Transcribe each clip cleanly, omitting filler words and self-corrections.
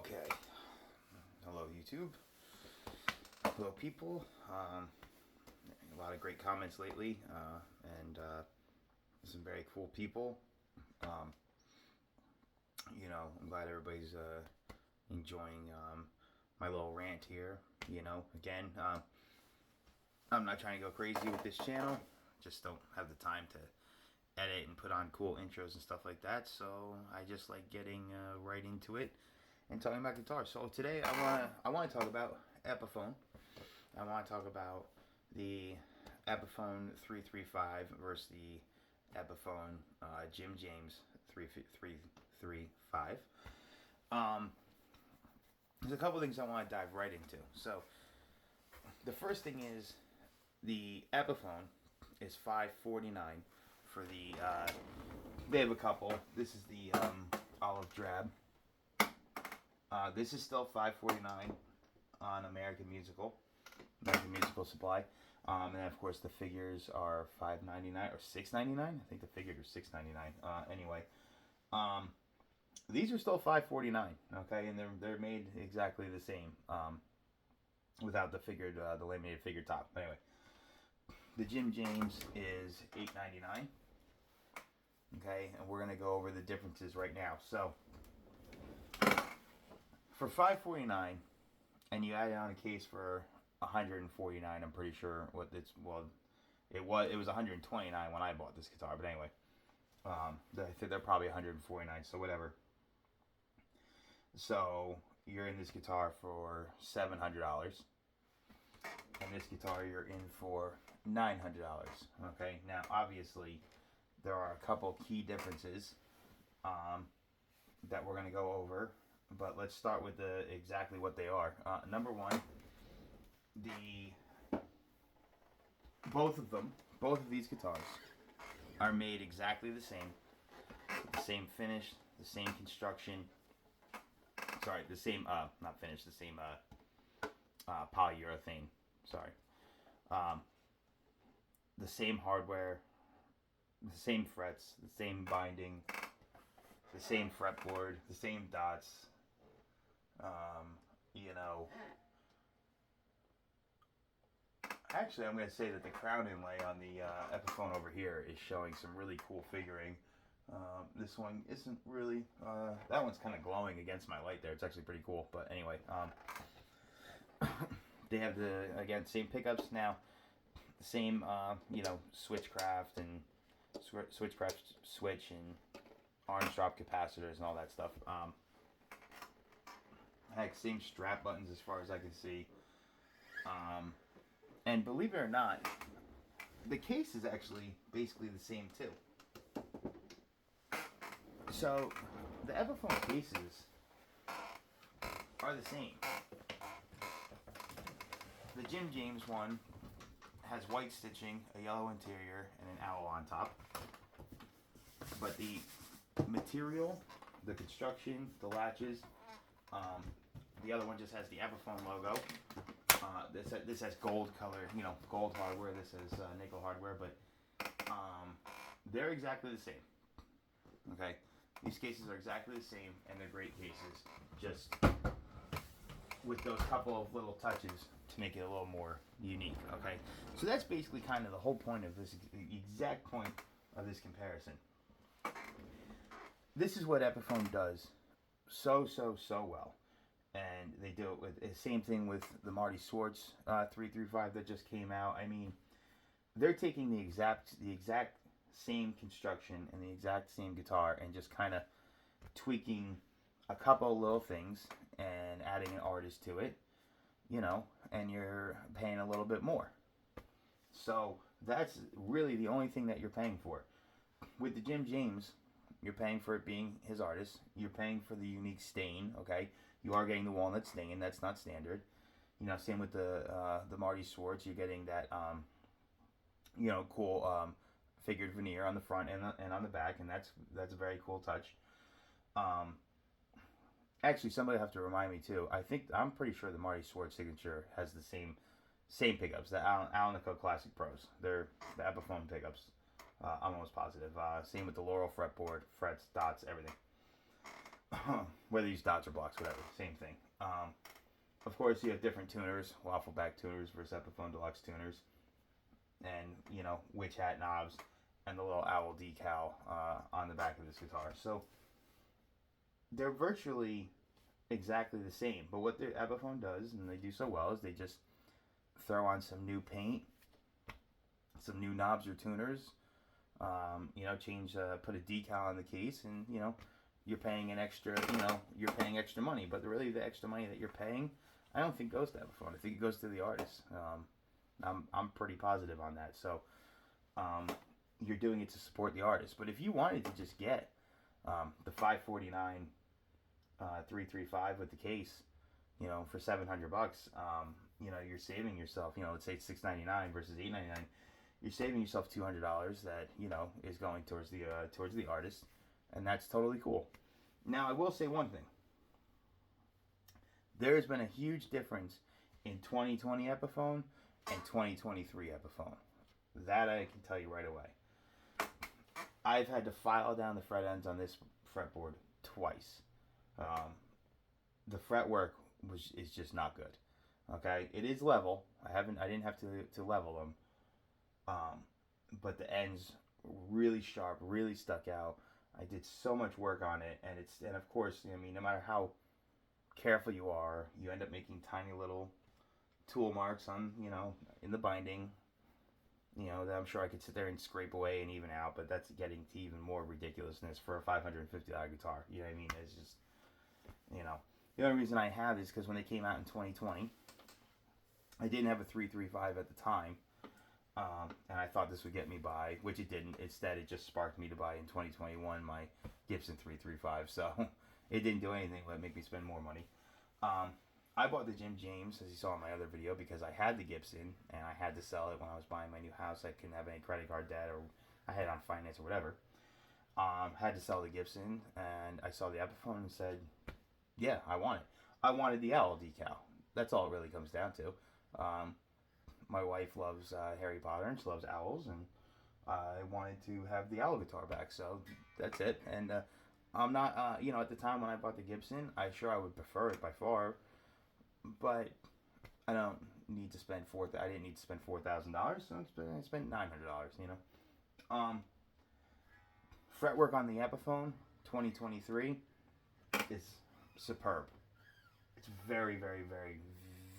Okay. Hello, YouTube. Hello, people. A lot of great comments lately, and some very cool people. Um, I'm glad everybody's enjoying my little rant here. Again, I'm not trying to go crazy with this channel. Just don't have the time to edit and put on cool intros and stuff like that. So I just like getting right into it and talking about guitar. So today I want to talk about Epiphone. I want to talk about the Epiphone 335 versus the Epiphone Jim James 335. There's a couple things I want to dive right into. So the first thing is the Epiphone is $549 for the. They have a couple. This is the olive drab. This is still $549 on American Musical Supply. And then of course the figures are $5.99 or $6.99. I think the figures are $6.99. Anyway, these are still $549. Okay, and they're made exactly the same, without the figured the laminated figure top. Anyway, the Jim James is $8.99. Okay, and we're gonna go over the differences right now. So for $549, and you add on a case for $149, I'm pretty sure it was $129 when I bought this guitar, but anyway, I think they're probably $149, so whatever. So you're in this guitar for $700, and this guitar you're in for $900. Okay, now obviously there are a couple key differences that we're going to go over, but let's start with exactly what they are. Number one, both of these guitars are made exactly the same finish, the same construction. Sorry, the same not finish, the same polyurethane. Sorry, the same hardware, the same frets, the same binding, the same fretboard, the same dots. Actually, I'm going to say that the crown inlay on the Epiphone over here is showing some really cool figuring. This one isn't really. That one's kind of glowing against my light there. It's actually pretty cool. But anyway, they have the same pickups now, same switchcraft and switch and orange drop capacitors and all that stuff. Heck, same strap buttons as far as I can see. And believe it or not, the case is actually basically the same too. So the Epiphone cases are the same. The Jim James one has white stitching, a yellow interior, and an owl on top. But the material, the construction, the latches, the other one just has the Epiphone logo. This has gold color, gold hardware. This has nickel hardware, but they're exactly the same. Okay, these cases are exactly the same, and they're great cases. Just with those couple of little touches to make it a little more unique. Okay, so that's basically kind of the whole point of this, the exact point of this comparison. This is what Epiphone does so well. And they do it with the same thing with the Marty Swartz 335 that just came out. I mean, they're taking the exact same construction and the exact same guitar and just kind of tweaking a couple of little things and adding an artist to it, and you're paying a little bit more. So that's really the only thing that you're paying for. With the Jim James, you're paying for it being his artist. You're paying for the unique stain, okay? You are getting the walnut stain. That's not standard. Same with the Marty Swartz. You're getting that, cool figured veneer on the front and on the back, and that's a very cool touch. Actually, somebody have to remind me too. I'm pretty sure the Marty Swartz signature has the same pickups. The Alnico Classic Pros. They're the Epiphone pickups. I'm almost positive. Same with the Laurel fretboard, frets, dots, everything. whether you use dots or blocks, whatever, same thing. Of course, you have different tuners, waffle back tuners versus Epiphone Deluxe tuners, and witch hat knobs, and the little owl decal on the back of this guitar. So they're virtually exactly the same. But what the Epiphone does, and they do so well, is they just throw on some new paint, some new knobs or tuners. Change, put a decal on the case, and you're paying an extra. You're paying extra money. But really, the extra money that you're paying, I don't think goes to Epiphone. I think it goes to the artist. I'm pretty positive on that. So you're doing it to support the artist. But if you wanted to just get the 549 335 with the case, for $700, you're saving yourself. Let's say it's $699 versus $899. You're saving yourself $200 that is going towards the artist, and that's totally cool. Now I will say one thing. There has been a huge difference in 2020 Epiphone and 2023 Epiphone. That I can tell you right away. I've had to file down the fret ends on this fretboard twice. The fretwork is just not good. Okay, it is level. I didn't have to level them. But the ends really sharp, really stuck out. I did so much work on it, and of course, no matter how careful you are, you end up making tiny little tool marks on, in the binding, that I'm sure I could sit there and scrape away and even out, but that's getting to even more ridiculousness for a $550 guitar. You know what I mean? It's just, the only reason I have is because when they came out in 2020, I didn't have a 335 at the time. And I thought this would get me by, which it didn't. Instead, it just sparked me to buy in 2021 my Gibson 335. So it didn't do anything but make me spend more money. I bought the Jim James, as you saw in my other video, because I had the Gibson and I had to sell it when I was buying my new house. I couldn't have any credit card debt, or I had it on finance or whatever. Had to sell the Gibson, and I saw the Epiphone and said, yeah, I want it. I wanted the owl decal. That's all it really comes down to. My wife loves Harry Potter, and she loves owls, and I wanted to have the owl guitar back, so that's it. And I'm not, at the time when I bought the Gibson, I would prefer it by far, but I don't need to spend I didn't need to spend $4,000, so I spent $900. Fretwork on the Epiphone 2023 is superb. It's very, very, very,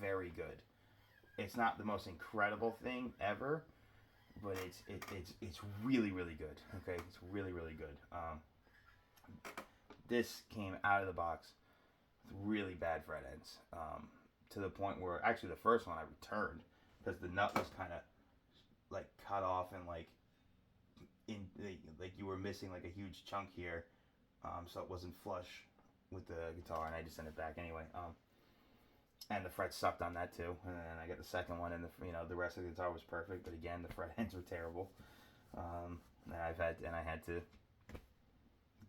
very good. It's not the most incredible thing ever, but it's really, really good. Okay, it's really, really good. This came out of the box with really bad fret ends, to the point where actually the first one I returned because the nut was kind of like cut off and like you were missing like a huge chunk here, so it wasn't flush with the guitar, and I just sent it back anyway. And the frets sucked on that too. And then I got the second one, and the rest of the guitar was perfect, but again the fret ends were terrible. And I had to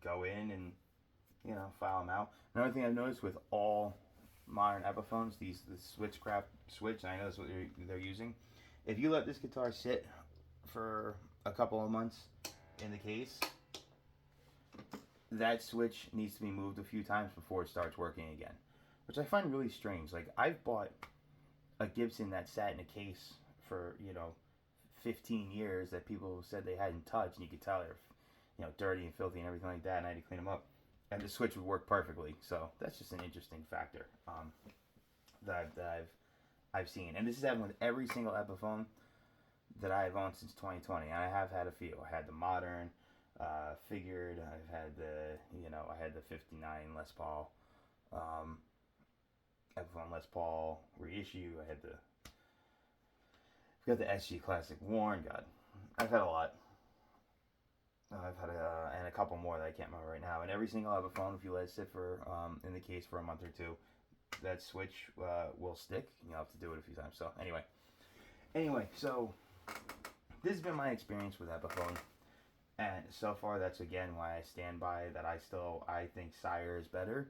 go in and file them out. Another thing I've noticed with all modern Epiphones, the Switchcraft switch, and I know that's what they're using. If you let this guitar sit for a couple of months in the case, that switch needs to be moved a few times before it starts working again, which I find really strange. Like, I've bought a Gibson that sat in a case for 15 years that people said they hadn't touched, and you could tell they're dirty and filthy and everything like that, and I had to clean them up, and the switch would work perfectly. So that's just an interesting factor that I've seen, and this has happened with every single Epiphone that I have owned since 2020. And I have had a few. I had the modern, figured. I've had I had the '59 Les Paul, Epiphone Les Paul reissue. I've got the SG Classic worn. God, I've had a lot. I've had and a couple more that I can't remember right now. And every single Epiphone, if you let it sit for in the case for a month or two, that switch will stick. You'll have to do it a few times. So anyway, so this has been my experience with Epiphone, and so far that's again why I stand by that. I think Sire is better,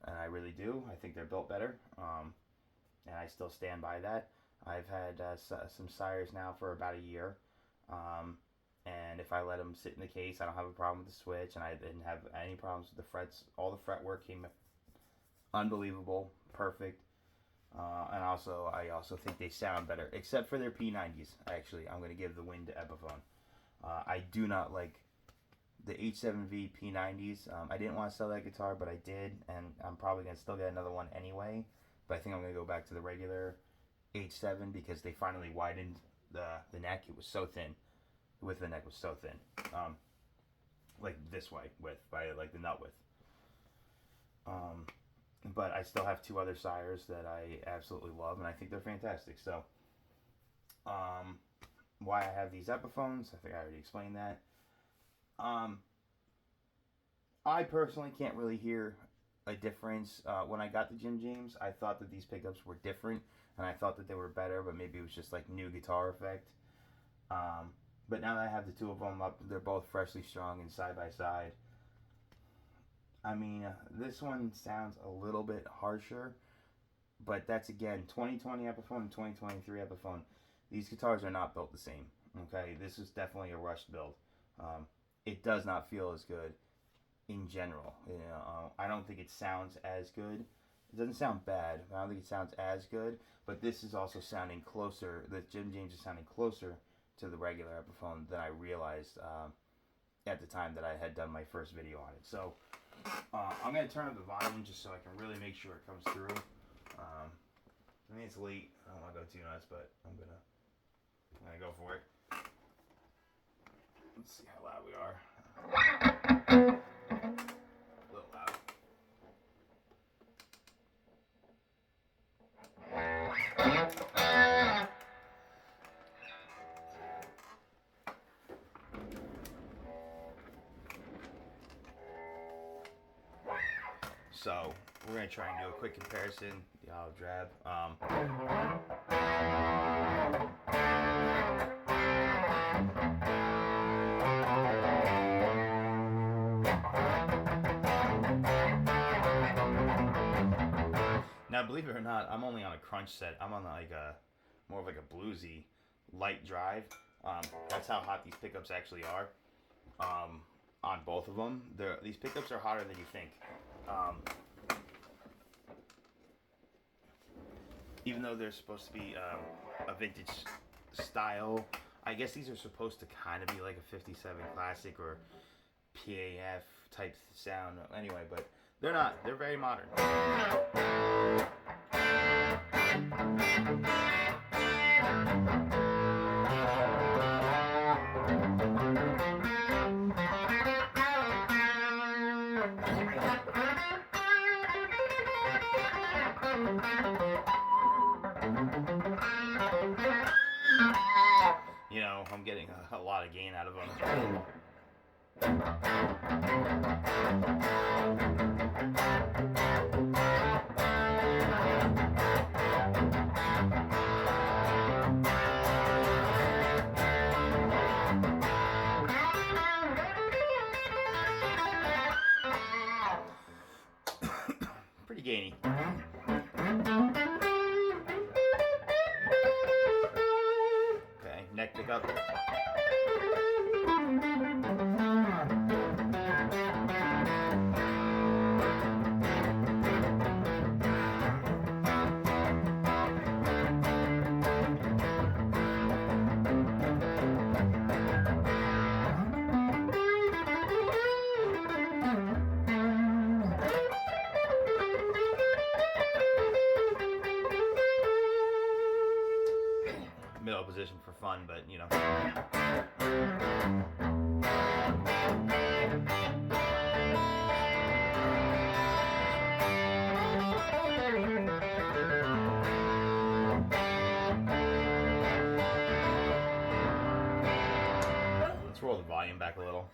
and I really do. I think they're built better, and I still stand by that. I've had some Sires now for about a year, And if I let them sit in the case, I don't have a problem with the switch, and I didn't have any problems with the frets. All the fretwork came unbelievable, perfect. And I also think they sound better, except for their P90s. Actually, I'm going to give the win to Epiphone. I do not like the H7V P90s. I didn't want to sell that guitar, but I did, and I'm probably going to still get another one anyway. But I think I'm going to go back to the regular H7 because they finally widened the neck. It was so thin. The width of the neck was so thin. Like this way, by like the nut width. But I still have two other sires that I absolutely love, and I think they're fantastic. So, why I have these Epiphones, I think I already explained that. I personally can't really hear a difference. When I got the Jim James, I thought that these pickups were different, and I thought that they were better, but maybe it was just like new guitar effect. But now that I have the two of them up, they're both freshly strung and side by side. I mean, this one sounds a little bit harsher, but that's again 2020 Epiphone and 2023 Epiphone. These guitars are not built the same. Okay, this is definitely a rushed build. It does not feel as good in general. You know, I don't think it sounds as good. It doesn't sound bad. I don't think it sounds as good. But this is also sounding closer. The Jim James is sounding closer to the regular Epiphone than I realized at the time that I had done my first video on it. So. I'm going to turn up the volume just so I can really make sure it comes through. I mean, it's late. I don't want to go too nuts, but I'm going to go for it. Let's see how loud we are. A little loud. So we're going to try and do a quick comparison. The olive drab. Now, believe it or not, I'm only on a crunch set. I'm on like more of like a bluesy light drive. That's how hot these pickups actually are. On both of them, these pickups are hotter than you think. Even though they're supposed to be a vintage style, I guess these are supposed to kind of be like a 57 classic or PAF type sound. Anyway, but they're not. They're very modern. You know, I'm getting a lot of gain out of them. Pretty gainy. Okay, neck pickup. Middle position for fun, but you know. Let's roll the volume back a little.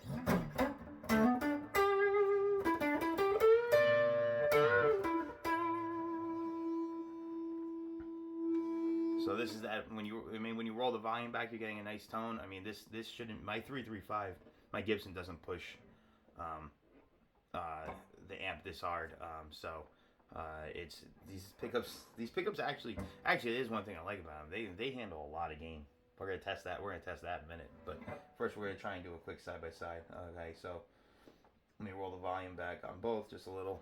So this is that when you roll the volume back, you're getting a nice tone. I mean, this shouldn't. My 335, my Gibson doesn't push the amp this hard. So it's these pickups. These pickups actually it is one thing I like about them. They handle a lot of gain, We're gonna test that. We're gonna test that in a minute. But first, we're gonna try and do a quick side by side. Okay, so let me roll the volume back on both just a little.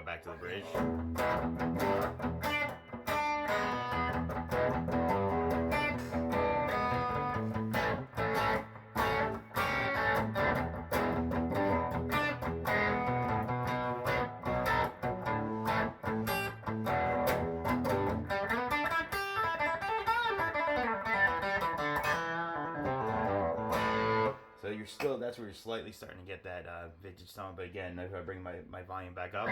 Back to the bridge. So you're still, that's where you're slightly starting to get that vintage tone, but again, if I bring my volume back up.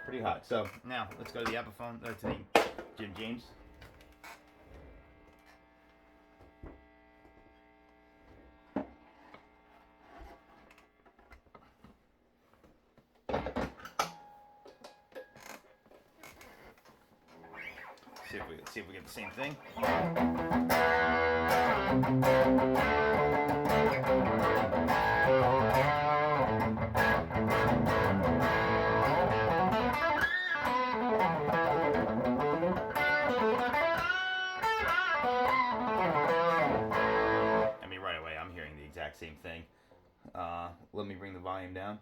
Pretty hot. So now let's go to the epiphone, to the Jim James. See if we get the same thing. I mean, right away, I'm hearing the exact same thing. Let me bring the volume down.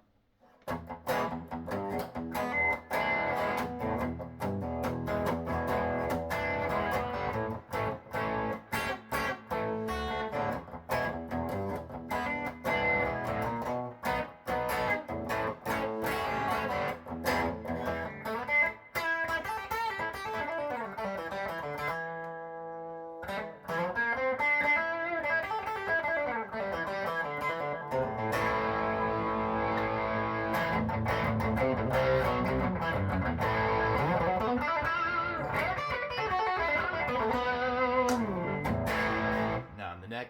Now on the neck.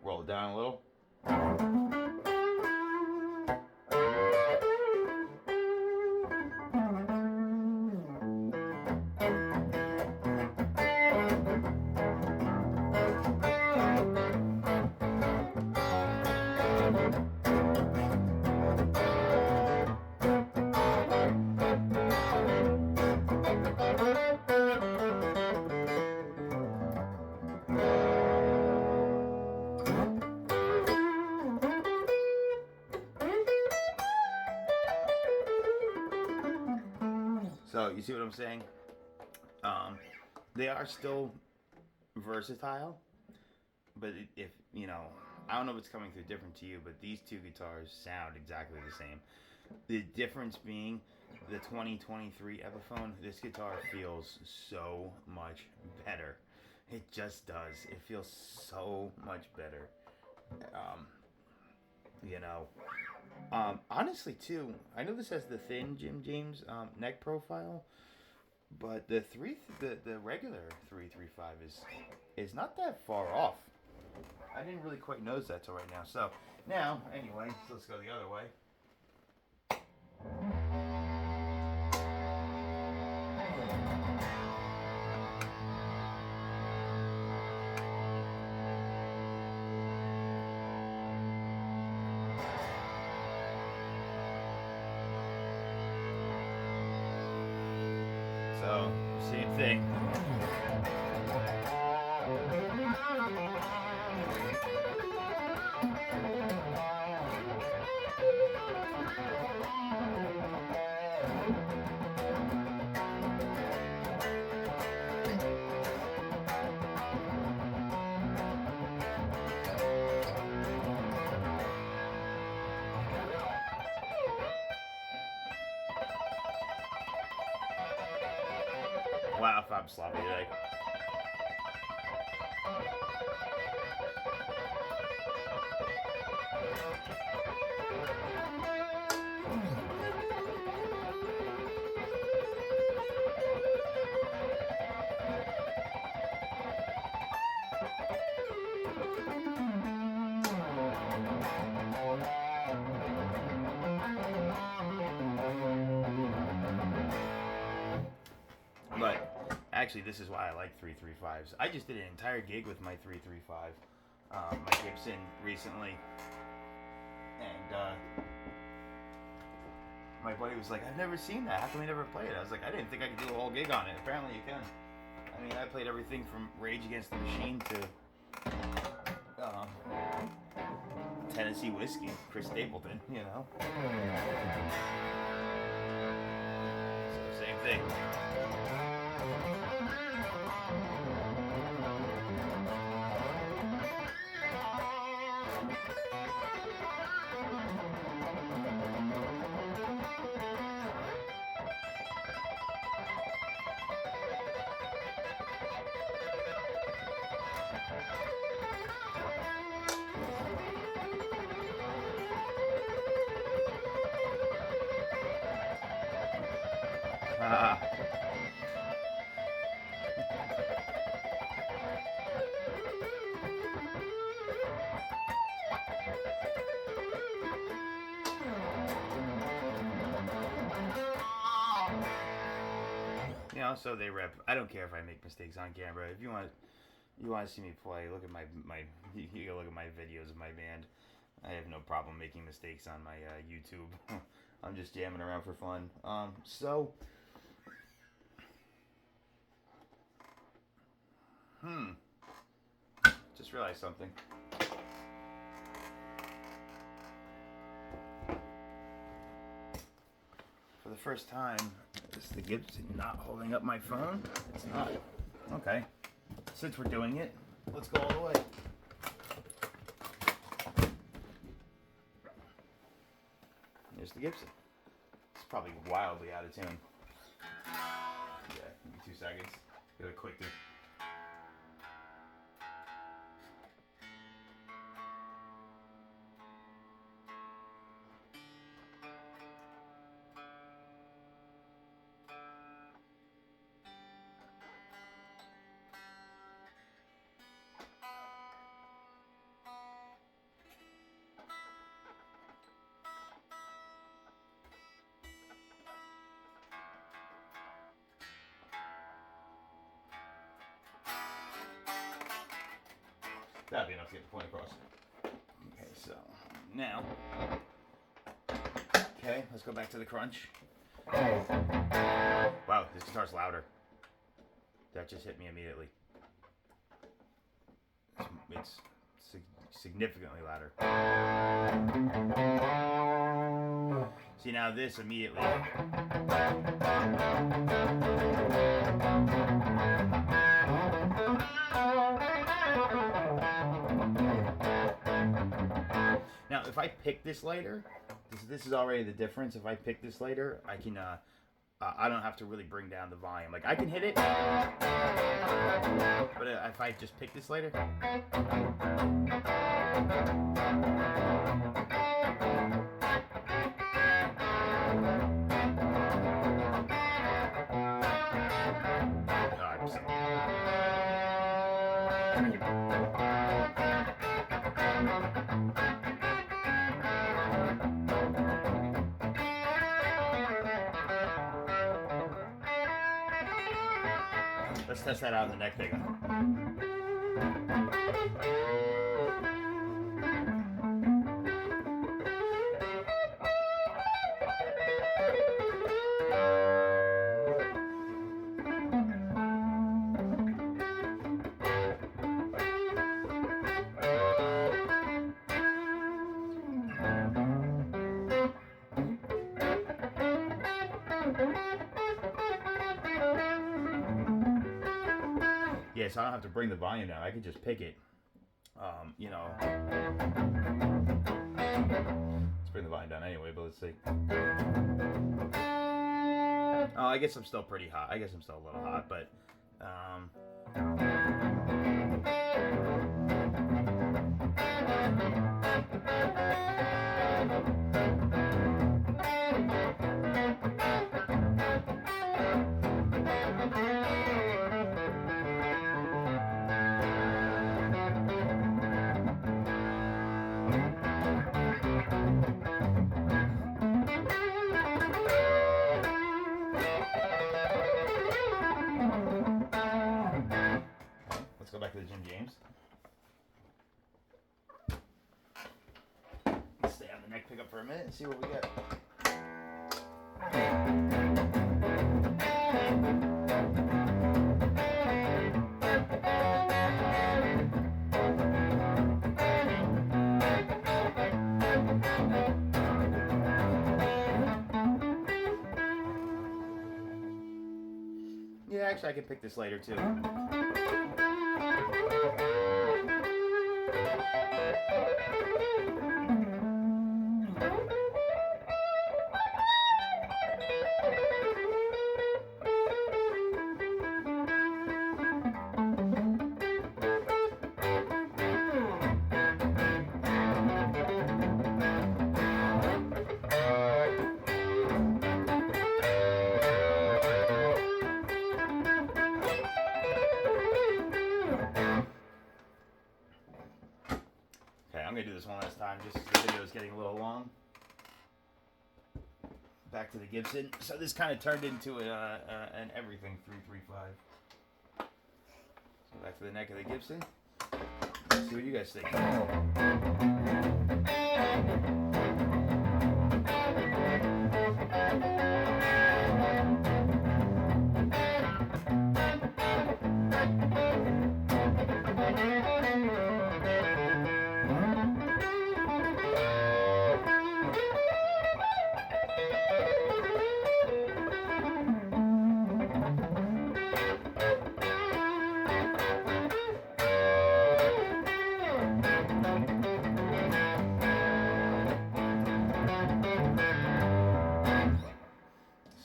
Roll it down a little. So you see what I'm saying? They are still versatile, but if you know, I don't know if it's coming through different to you, but these two guitars sound exactly the same. The difference being the 2023 Epiphone, this guitar feels so much better. It just does. It feels so much better. You know, honestly too, I know this has the thin Jim James neck profile, but the regular 335 is not that far off. I didn't really quite notice that till right now. So now, anyway, so let's go the other way. So, same thing. Wow, if I'm sloppy today. But actually, this is why I like 335s. I just did an entire gig with my 335, my Gibson recently, and my buddy was like, "I've never seen that. How come we never played it?" I was like, "I didn't think I could do a whole gig on it. Apparently, you can." I mean, I played everything from Rage Against the Machine to Tennessee Whiskey, Chris Stapleton. You know, so same thing. You know, so they rep. I don't care if I make mistakes on camera. If you want to see me play, look at my you can look at my videos of my band. I have no problem making mistakes on my YouTube. I'm just jamming around for fun. Just realized something. For the first time, is the Gibson not holding up my phone? It's not. Okay. Since we're doing it, let's go all the way. There's the Gibson. It's probably wildly out of tune. Yeah, give me 2 seconds. Get a quick do. That'd be enough to get the point across. Okay, so now, okay, let's go back to the crunch. Wow, this guitar's louder. That just hit me immediately. It's significantly louder. See, now this immediately. Now, if I pick this later, this is already the difference. If I pick this later, I can, I don't have to really bring down the volume. Like, I can hit it, but if I just pick this later. Let's test that out in the neck pickup. Yeah, so I don't have to bring the volume down. I can just pick it. You know. Let's bring the volume down anyway, but let's see. Oh, I guess I'm still pretty hot. I guess I'm still a little hot, but let's go back to the Jim James. Let's stay on the neck pickup for a minute and see what we get. Yeah, actually I can pick this later too. Okay, I'm gonna do this one last time just because the video is getting a little long. Back to the Gibson. So this kind of turned into an everything 335. So back to the neck of the Gibson. Let's see what you guys think.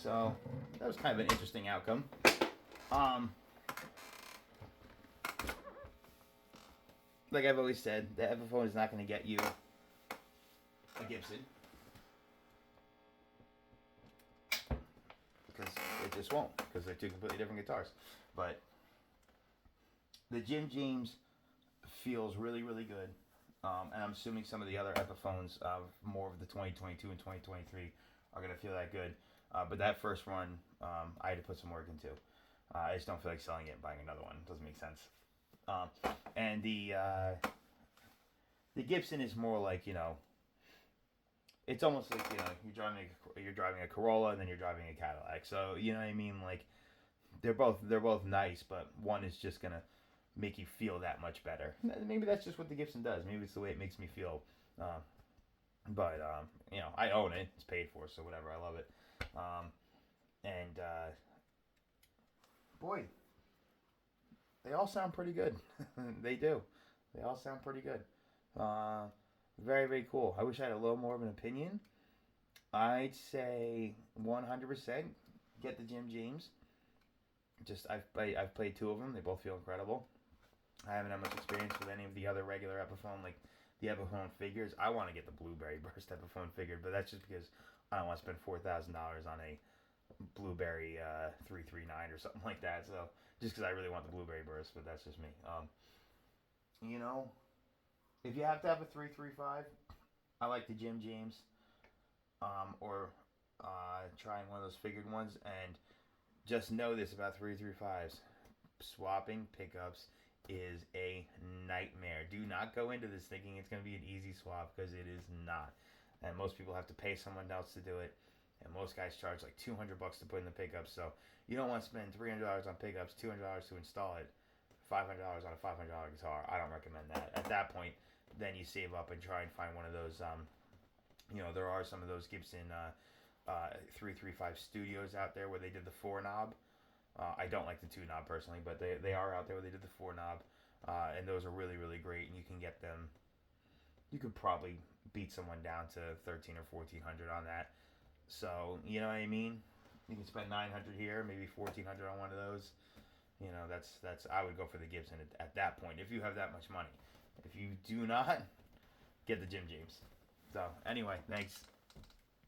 So that was kind of an interesting outcome. Like I've always said, the epiphone is not going to get you a Gibson because it just won't, because they're two completely different guitars. But the Jim James feels really, really good, and I'm assuming some of the other epiphones, more of the 2022 and 2023, are going to feel that good. But that first one, I had to put some work into. I just don't feel like selling it and buying another one. It doesn't make sense. And the Gibson is more like, you know, it's almost like, you know, you're driving a Corolla and then you're driving a Cadillac. So, you know what I mean? Like, they're both nice, but one is just gonna make you feel that much better. Maybe that's just what the Gibson does. Maybe it's the way it makes me feel. But you know, I own it. It's paid for, so whatever. I love it. Boy, they all sound pretty good. They do. They all sound pretty good. Very, very cool. I wish I had a little more of an opinion. I'd say 100% get the Jim James. Just I've played two of them. They both feel incredible. I haven't had much experience with any of the other regular epiphone, like the epiphone figures. I want to get the Blueberry Burst epiphone figured, but that's just because I don't want to spend $4,000 on a Blueberry 339 or something like that. So just because I really want the Blueberry Burst, but that's just me. You know, if you have to have a 335, I like the Jim James, or trying one of those figured ones. And just know this about 335s: swapping pickups is a nightmare. Do not go into this thinking it's going to be an easy swap, because it is not. And most people have to pay someone else to do it. And most guys charge like $200 to put in the pickups. So you don't want to spend $300 on pickups, $200 to install it, $500 on a $500 guitar. I don't recommend that. At that point, then you save up and try and find one of those. You know, there are some of those Gibson 335 studios out there where they did the 4-knob. I don't like the 2-knob personally, but they are out there where they did the 4-knob, and those are really, really great. And you can get them. You could probably beat someone down to $1,300 or $1,400 on that. So you know what I mean. You can spend 900 here, maybe 1400 on one of those. You know, that's I would go for the Gibson at that point if you have that much money. If you do not, get the Jim James. So anyway, thanks.